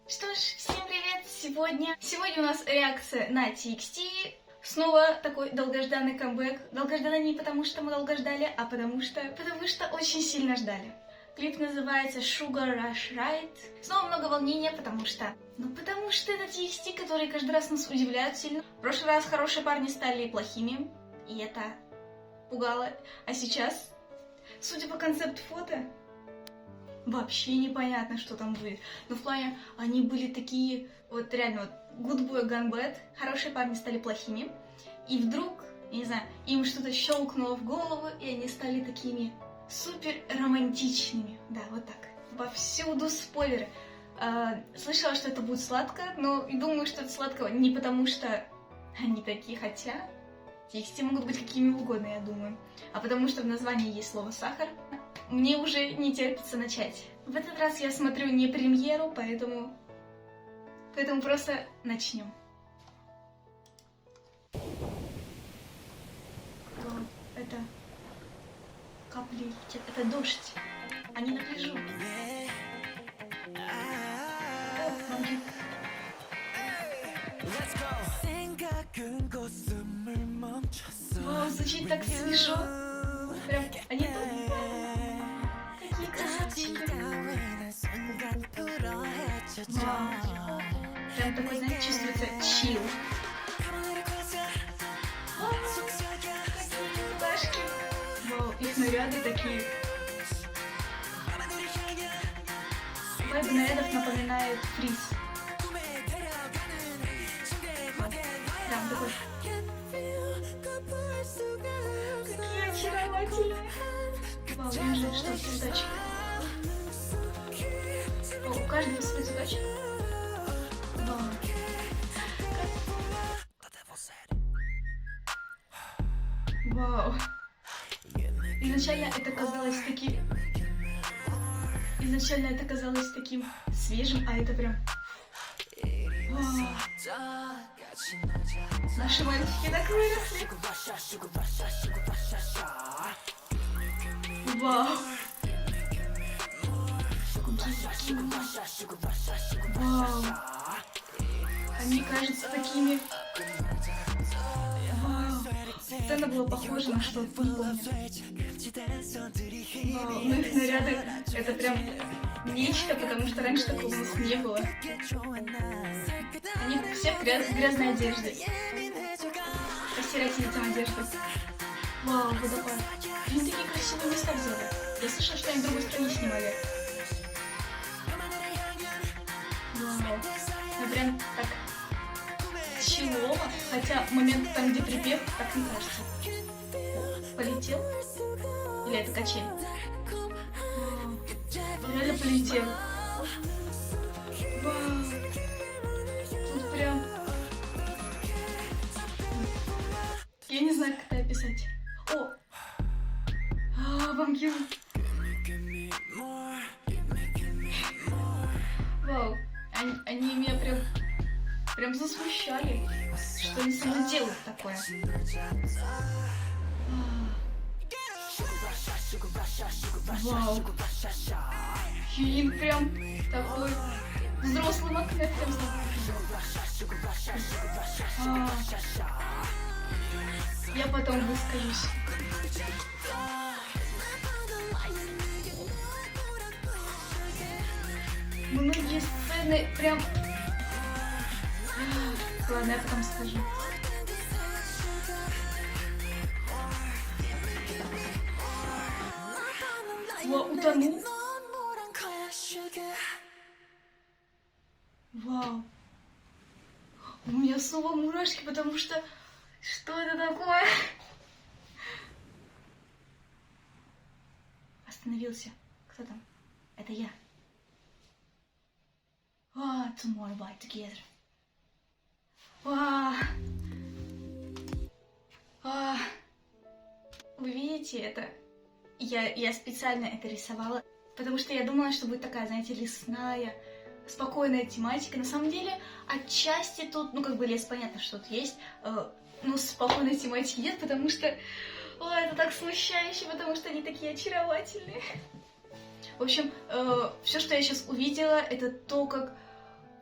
Что ж, всем привет! Сегодня у нас реакция на TXT. Снова такой долгожданный камбэк. Долгожданный не потому, что мы долго ждали, а потому что очень сильно ждали. Клип называется Sugar Rush Ride. Снова много волнения, потому что это TXT, которые каждый раз нас удивляют сильно. В прошлый раз хорошие парни стали плохими, и это пугало. А сейчас, судя по концепт фото, вообще непонятно, что там будет. Но в плане, они были такие, вот реально, вот, good boy, gone bad, хорошие парни стали плохими. И вдруг, я не знаю, им что-то щелкнуло в голову, и они стали такими супер романтичными. Да, вот так. Повсюду спойлеры. Слышала, что это будет сладко, но думаю, что это сладко не потому, что они такие, хотя тексты могут быть какими угодно, я думаю. А потому что в названии есть слово «сахар». Мне уже не терпится начать. В этот раз я смотрю не премьеру, поэтому просто начнем. Это капли, это дождь. Они на пляжу. Вау, звучит так свежо. Прям, они тут. Какие красавчики. Вау. Прям такой, знаете, чувствуется чил. Пташки. Вау, их наряды такие. Вайб нарядов напоминает фриз. Прям такой. Какие очаровательные. Вау, неужели что, цветочек? О, у каждого свой цветочек. Вау. Вау. Изначально это казалось таким свежим, а это прям... Вау. Наши мальчики так выросли. Вау. Вау. Они кажутся такими... Вау. Сцена была похожа на что-то, не помню. Вау, ну их наряды это прям нечто, потому что раньше такого у нас не было. Они все в грязной одежде. Постирать детям одежду. Вау, водопад. Они такие красивые места взяли. Я слышала, что они в другой стране снимали. Вау. Ну прям так чилово. Хотя момент там, где припев, так не кажется. Полетел? Или это качель? Реально полетел. Вау. Тут прям... Я не знаю, как это описать. О! Бамгил. Вау. Они меня прям засмущали, что они со мной делают такое. Вау. Фильм прям такой взрослый макет прям Я потом выскажусь. Многие сцены прям... Ладно, я потом скажу. Утонул. Вау. У меня снова мурашки, потому что... Что это такое? Остановился. Кто там? Это я. Tomorrow by together. Вы видите это? Я специально это рисовала, потому что я думала, что будет такая, знаете, лесная, спокойная тематика. На самом деле, отчасти тут, лес, понятно, что тут есть, но спокойной тематики нет, потому что, это так смущающе, потому что они такие очаровательные. В общем, все, что я сейчас увидела, это то, как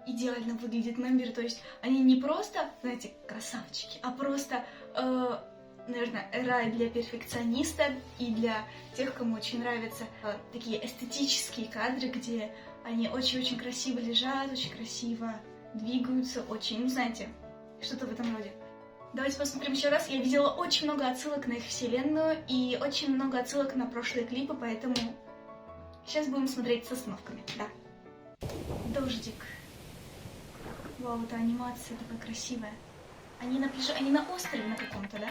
идеально выглядит номер, то есть они не просто, знаете, красавчики, а просто, наверное, рай для перфекциониста и для тех, кому очень нравятся такие эстетические кадры, где они очень-очень красиво лежат, очень красиво двигаются, очень, ну, знаете, что-то в этом роде. Давайте посмотрим еще раз. Я видела очень много отсылок на их вселенную и очень много отсылок на прошлые клипы, поэтому сейчас будем смотреть с остановками, да. Дождик. Вау, эта анимация такая красивая. Они на пляже, они на острове на каком-то, да?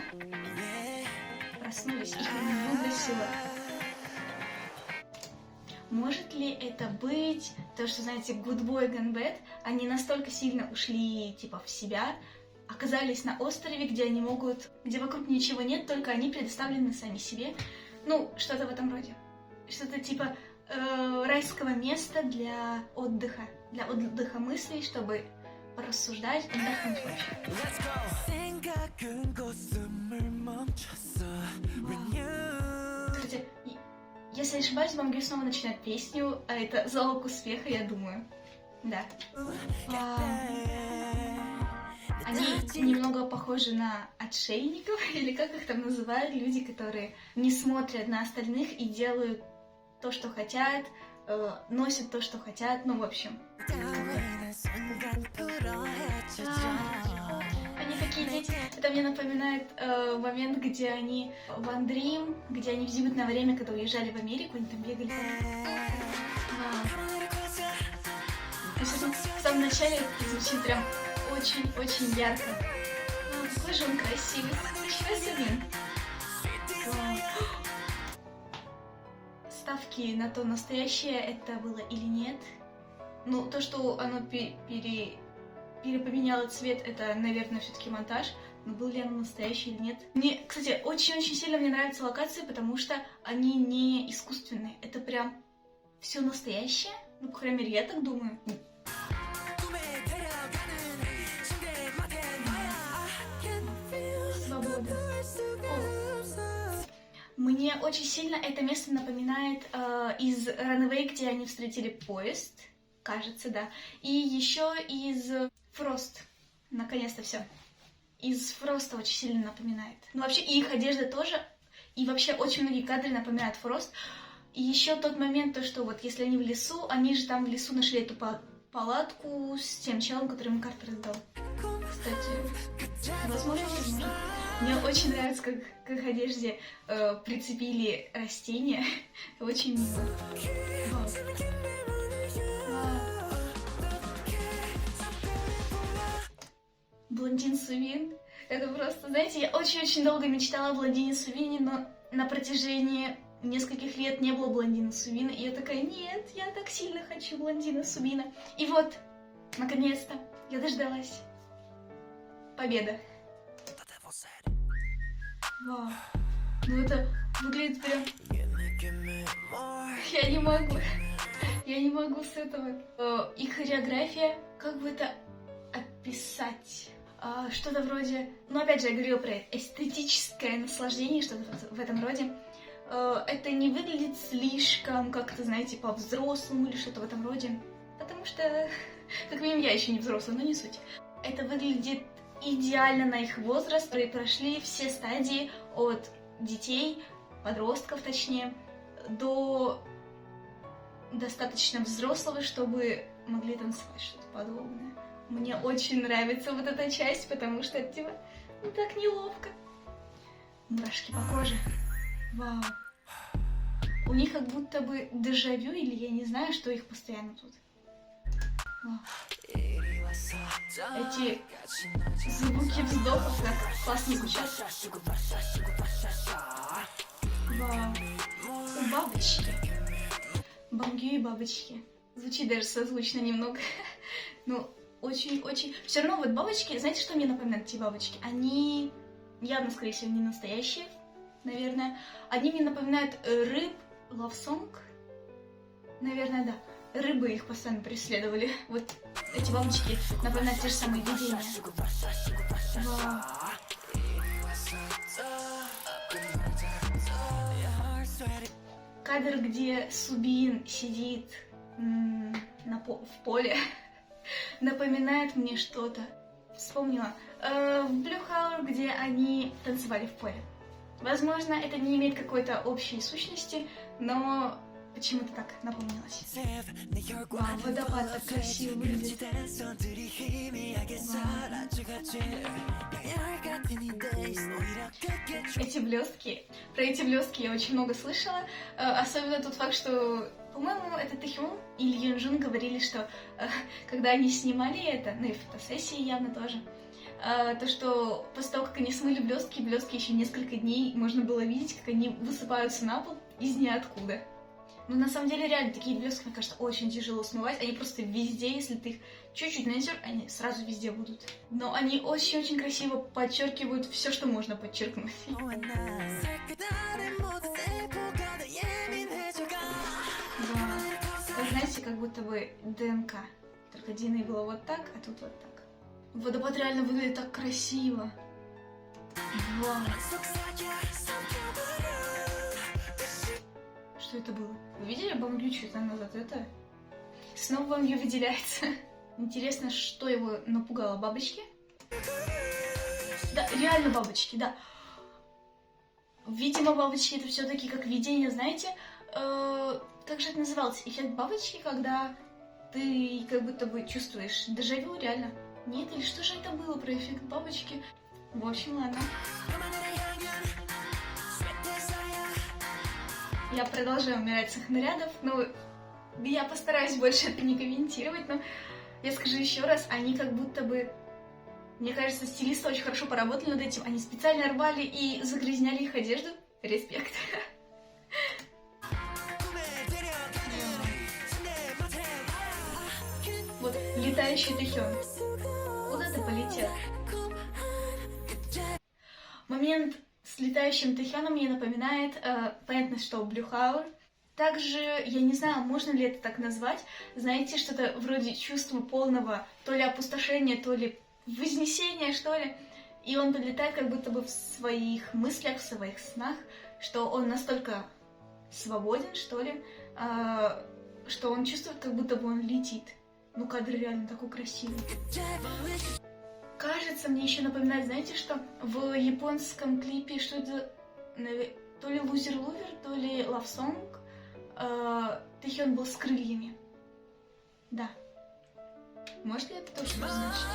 Проснулись, их выбросило. Может ли это быть то, что, знаете, Good Boy Gone Bad, они настолько сильно ушли, типа, в себя, оказались на острове, где они могут, где вокруг ничего нет, только они предоставлены сами себе. Ну, что-то в этом роде. Что-то типа райского места для отдыха мыслей, чтобы порассуждать, отдохнуть вообще. Кстати, если не ошибаюсь, Бамгю снова начинает песню, а это залог успеха, я думаю. Да. Они немного похожи на отшельников, или как их там называют, люди, которые не смотрят на остальных и делают то, что хотят, носят то, что хотят, ну, в общем. Они такие дети. Это мне напоминает момент, где они в Андрим, где они в зимнее время, когда уезжали в Америку, они там бегали. В самом начале звучит прям очень-очень ярко. Какой же он красивый. Ничего себе. Ставки на то, настоящее это было или нет. Ну, то, что оно перепоменяло цвет, это, наверное, все-таки монтаж. Но был ли оно настоящий или нет? Мне, кстати, очень-очень сильно мне нравятся локации, потому что они не искусственные. Это прям все настоящее. Ну, по крайней мере, я так думаю. Свобода. Мне очень сильно это место напоминает из Runaway, где они встретили поезд. Кажется, да. И еще из Frost. Наконец-то все. Из Frost очень сильно напоминает. Ну, вообще, и их одежда тоже. И вообще, очень многие кадры напоминают Frost. И еще тот момент, то, что вот если они в лесу, они же там в лесу нашли эту палатку с тем челом, который им Картер сдал. Кстати, возможно. Мне очень нравится, как к их одежде прицепили растения. Очень мило. Блондин Сувин. Это просто, знаете, я очень-очень долго мечтала о блондине Сувине, но на протяжении нескольких лет не было блондина Сувина. И я такая, нет, я так сильно хочу блондина Сувина. И вот, наконец-то, я дождалась. Победа. Вау. Ну это выглядит прям... Я не могу. Я не могу с этого. И хореография, как бы это описать? Что-то вроде... Ну, опять же, я говорила про эстетическое наслаждение, что-то в этом роде. Это не выглядит слишком, как-то, знаете, по-взрослому или что-то в этом роде. Потому что, как минимум, я еще не взрослая, но не суть. Это выглядит идеально на их возраст. И прошли все стадии от детей, подростков точнее, до достаточно взрослого, чтобы могли танцевать что-то подобное. Мне очень нравится вот эта часть, потому что это типа, ну так неловко. Мурашки по коже. Вау. У них как будто бы дежавю, или я не знаю, что их постоянно тут. Вау. Эти звуки вздохов так классно звучат. Вау. Бабочки. Бамгю и бабочки. Звучит даже созвучно немного. Ну, очень-очень... Все равно вот бабочки, знаете, что мне напоминают эти бабочки? Они явно, скорее всего, не настоящие, наверное. Они мне напоминают рыб, Love Song. Наверное, да. Рыбы их постоянно преследовали. Вот эти бабочки напоминают те же самые видения. Вау. Кадр, где Субин сидит в поле. напоминает мне что-то. Вспомнила. В Blue Hour, где они танцевали в поле. Возможно, это не имеет какой-то общей сущности, но почему-то так напомнилось. Вау, водопад так красиво выглядит. Эти блестки. Про эти блестки я очень много слышала. Особенно тот факт, что, по-моему, это Тэхён или Юнджун говорили, что когда они снимали это, ну и фотосессии явно тоже, то, что после того, как они смыли блестки еще несколько дней можно было видеть, как они высыпаются на пол из ниоткуда. Но на самом деле реально такие блестки, мне кажется, очень тяжело смывать. Они просто везде, если ты их чуть-чуть нанесешь, они сразу везде будут. Но они очень-очень красиво подчеркивают все, что можно подчеркнуть. Вы знаете, как будто бы ДНК. Только длинной было вот так, а тут вот так. Водопад реально выглядит так красиво. Вау. Что это было? Вы видели Бамгю чуть назад? Это? Снова Бамгю выделяется. Интересно, что его напугало? Бабочки? Да, реально бабочки, да. Видимо, бабочки это все-таки как видение, знаете? Как же это называлось? Эффект бабочки, когда ты как будто бы чувствуешь дежавю, реально. Нет, или что же это было про эффект бабочки? В общем, ладно. Я продолжаю умирать с их нарядов, но я постараюсь больше это не комментировать, но я скажу еще раз, они как будто бы, мне кажется, стилисты очень хорошо поработали над этим, они специально рвали и загрязняли их одежду. Респект. Вот, летающий Тэхён. Куда ты полетел? Момент с летающим Тэхёном мне напоминает, понятно, что Blue Hour. Также, я не знаю, можно ли это так назвать, знаете, что-то вроде чувства полного то ли опустошения, то ли вознесения, что ли. И он подлетает как будто бы в своих мыслях, в своих снах, что он настолько свободен, что ли, что он чувствует, как будто бы он летит. Ну, кадр реально такой красивый. Кажется, мне еще напоминает, знаете, что в японском клипе, что это, то ли Loser Lover, то ли Love Song, Тэхён был с крыльями. Да. Может ли это точно значит?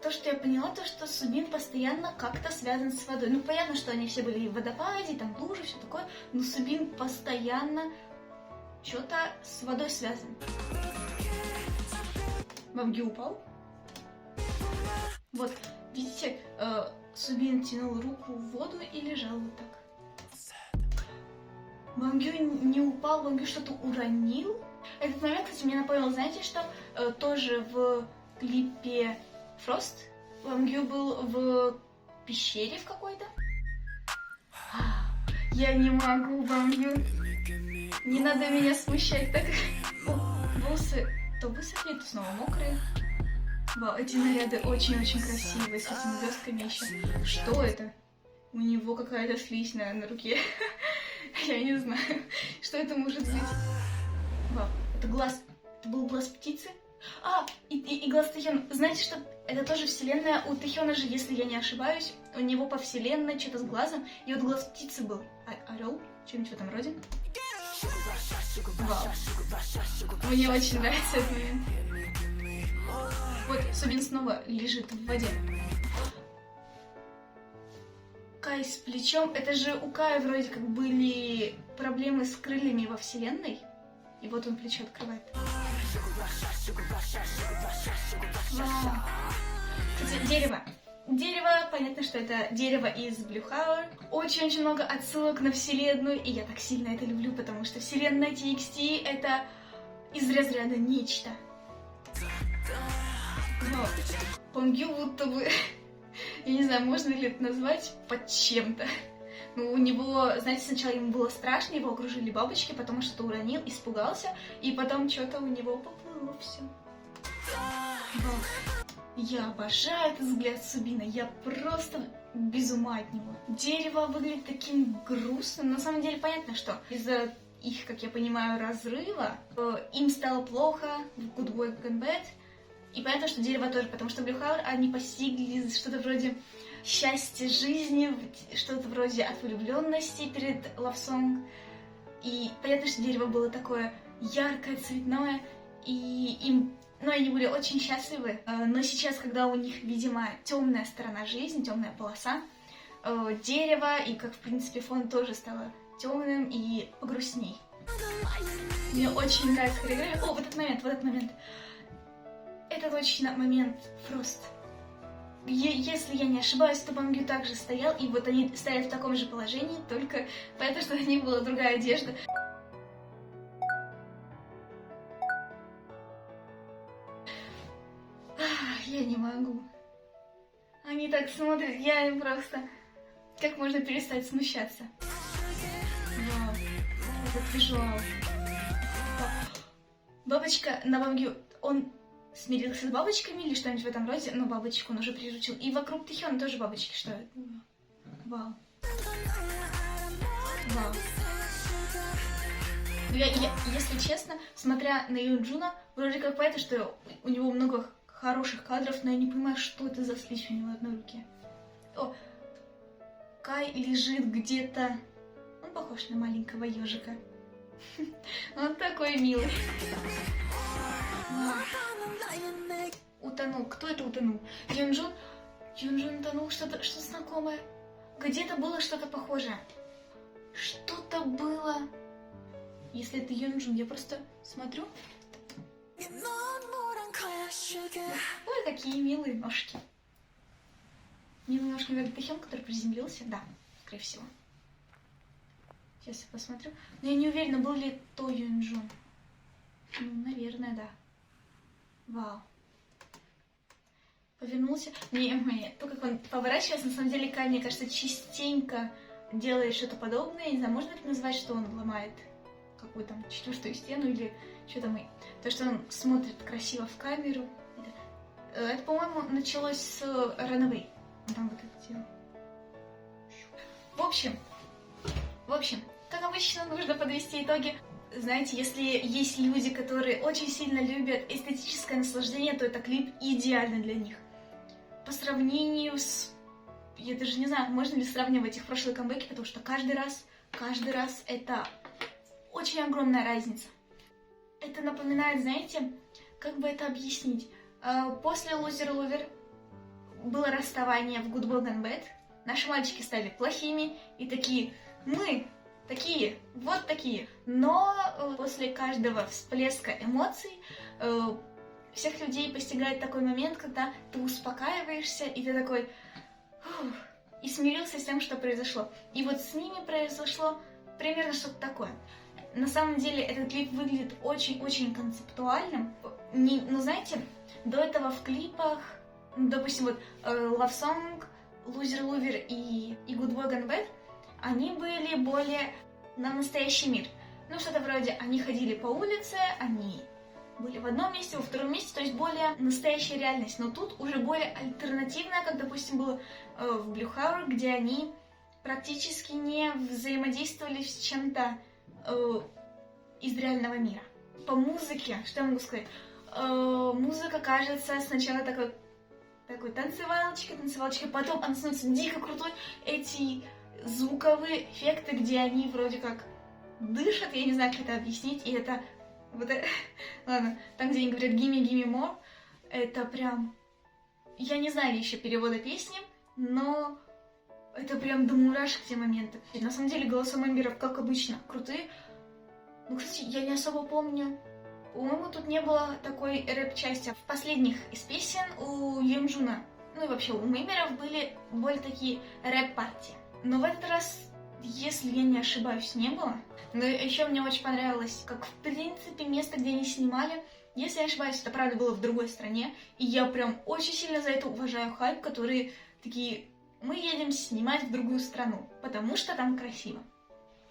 То, что я поняла, то, что Субин постоянно как-то связан с водой. Ну, понятно, что они все были в водопаде, там лужи, все такое, но Субин постоянно что-то с водой связан. Бамгю упал. Вот, видите, Субин тянул руку в воду и лежал вот так. Бамгю не упал, Бамгю что-то уронил. Этот момент, кстати, мне напомнил, знаете, что тоже в клипе Frost Бамгю был в пещере в какой-то. Я не могу, Бамгю. Не надо меня смущать, так волосы то высохли, то снова мокрые. Вау, эти наряды очень-очень красивые, с этими блестками еще. Что это? У него какая-то слизь на руке. Я не знаю, что это может быть. Вау, это глаз. Это был глаз птицы? И глаз Тэхёна. Знаете, что это тоже вселенная у Тэхёна же, если я не ошибаюсь. У него по вселенной что-то с глазом. И вот глаз птицы был. Орел? Что-нибудь в этом роде. Вау. Мне очень нравится этот момент. Вот, Субин снова лежит в воде. Кай с плечом. Это же у Кая вроде как были проблемы с крыльями во вселенной. И вот он плечо открывает. Вау. Кстати, дерево. Дерево, понятно, что это дерево из Blue Hour. Очень-очень много отсылок на вселенную, и я так сильно это люблю, потому что вселенная TXT это из разряда нечто. Но Бамгю будто бы, я не знаю, можно ли это назвать под чем-то. Ну, у него, знаете, сначала ему было страшно, его окружили бабочки, потом что-то уронил, испугался, и потом что-то у него поплыло все. Я обожаю этот взгляд Субина, я просто без ума от него. Дерево выглядит таким грустным. На самом деле понятно, что из-за их, как я понимаю, разрыва, им стало плохо в Good Boy Gone Bad, и понятно, что дерево тоже, потому что Blue Hour они постигли что-то вроде счастья жизни, что-то вроде от влюбленности перед Love Song, и понятно, что дерево было такое яркое, цветное, и им, ну, они были очень счастливы, но сейчас, когда у них, видимо, темная сторона жизни, темная полоса, дерево и, как в принципе, фон тоже стало темным и погрустней. Мне очень нравится хореография. О, вот этот момент. Это точно момент Frost. Если я не ошибаюсь, то Бамгю также стоял, и вот они стоят в таком же положении, только понятно, что на них была другая одежда. Я не могу. Они так смотрят, я им просто... Как можно перестать смущаться? Вау, этот визуал. Бабочка на Бамгю, он смирился с бабочками или что-нибудь в этом роде, но бабочку он уже приручил. И вокруг Тэхёна тоже бабочки, что это? Вау. Вау. Если честно, смотря на Юнджуна, вроде как понятно, что у него много хороших кадров, но я не понимаю, что это за слизь у него в одной руке. О, Кай лежит где-то... Он похож на маленького ежика. Он такой милый. Утонул. Кто это утонул? Юнджун? Юнджун утонул. Что-то знакомое. Где-то было что-то похожее. Что-то было. Если это Юнджун, я просто смотрю. Ой, какие милые ножки. Милые ножки, наверное, Тэхён, который приземлился. Да, скорее всего. Сейчас я посмотрю. Но я не уверена, был ли то Юнджун. Ну, наверное, да. Вау. Повернулся. То, как он поворачивается, на самом деле, Кай, мне кажется, частенько делает что-то подобное. Не знаю, можно ли назвать, что он ломает какую-то там четвертую стену или что там. То, что он смотрит красиво в камеру. Это, по-моему, началось с Runaway. Он там вот это делал. В общем, как обычно, нужно подвести итоги. Знаете, если есть люди, которые очень сильно любят эстетическое наслаждение, то это клип идеально для них. По сравнению с... Я даже не знаю, можно ли сравнивать их прошлые камбэки, потому что каждый раз это очень огромная разница. Это напоминает, знаете, как бы это объяснить? После Loser Lover было расставание в Good Boy Gone Bad. Наши мальчики стали плохими и такие, мы такие, вот такие. Но после каждого всплеска эмоций всех людей постигает такой момент, когда ты успокаиваешься, и ты такой... и смирился с тем, что произошло. И вот с ними произошло примерно что-то такое. На самом деле этот клип выглядит очень-очень концептуальным. Ну, знаете, до этого в клипах, допустим, вот Love Song, Loser Lover и Good Boy Gone Bad, они были более на настоящий мир. Ну, что-то вроде, они ходили по улице, они были в одном месте, во втором месте, то есть более настоящая реальность. Но тут уже более альтернативная, как, допустим, было в Blue Hour, где они практически не взаимодействовали с чем-то из реального мира. По музыке, что я могу сказать? Музыка кажется сначала такой танцевалочкой, потом она становится дико крутой. Эти звуковые эффекты, где они вроде как дышат, я не знаю, как это объяснить, и это вот это... Ладно, там, где они говорят gimme more, это прям... Я не знаю еще перевода песни, но это прям до мурашек те моменты. И на самом деле голоса мемберов, как обычно, крутые. Ну, кстати, я не особо помню. По-моему, тут не было такой рэп-части. В последних из песен у Юнджуна, ну и вообще у мемберов были более такие рэп-партии. Но в этот раз, если я не ошибаюсь, не было. Но еще мне очень понравилось, как в принципе место, где они снимали. Если я не ошибаюсь, это правда было в другой стране. И я прям очень сильно за это уважаю хайп, которые такие... Мы едем снимать в другую страну, потому что там красиво.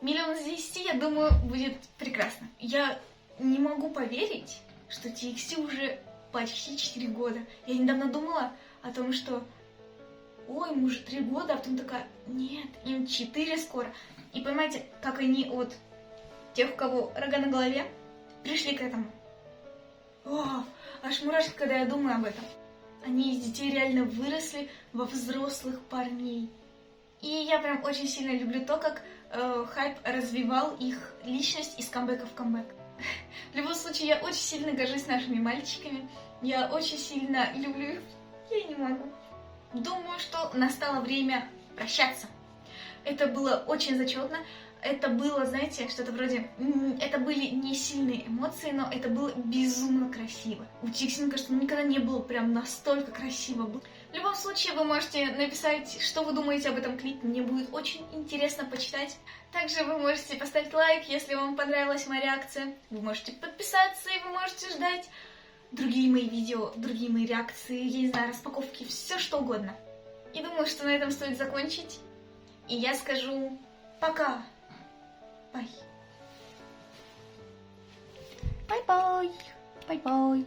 1 из 10, я думаю, будет прекрасно. Я не могу поверить, что TXT уже почти 4 года. Я недавно думала о том, что ой, ему уже 3 года, а потом такая, нет, им 4 скоро. И понимаете, как они от тех, у кого рога на голове, пришли к этому. О, аж мурашки, когда я думаю об этом. Они из детей реально выросли во взрослых парней. И я прям очень сильно люблю то, как хайп развивал их личность из камбэка в камбэк. В любом случае, я очень сильно горжусь нашими мальчиками. Я очень сильно люблю их. Я не могу. Думаю, что настало время прощаться. Это было очень зачетно. Это было, знаете, что-то вроде... Это были не сильные эмоции, но это было безумно красиво. У Тикси, мне кажется, никогда не было прям настолько красиво. В любом случае, вы можете написать, что вы думаете об этом клипе. Мне будет очень интересно почитать. Также вы можете поставить лайк, если вам понравилась моя реакция. Вы можете подписаться, и вы можете ждать другие мои видео, другие мои реакции, я не знаю, распаковки, все что угодно. И думаю, что на этом стоит закончить. И я скажу пока. Bye. Bye-bye. Bye-bye.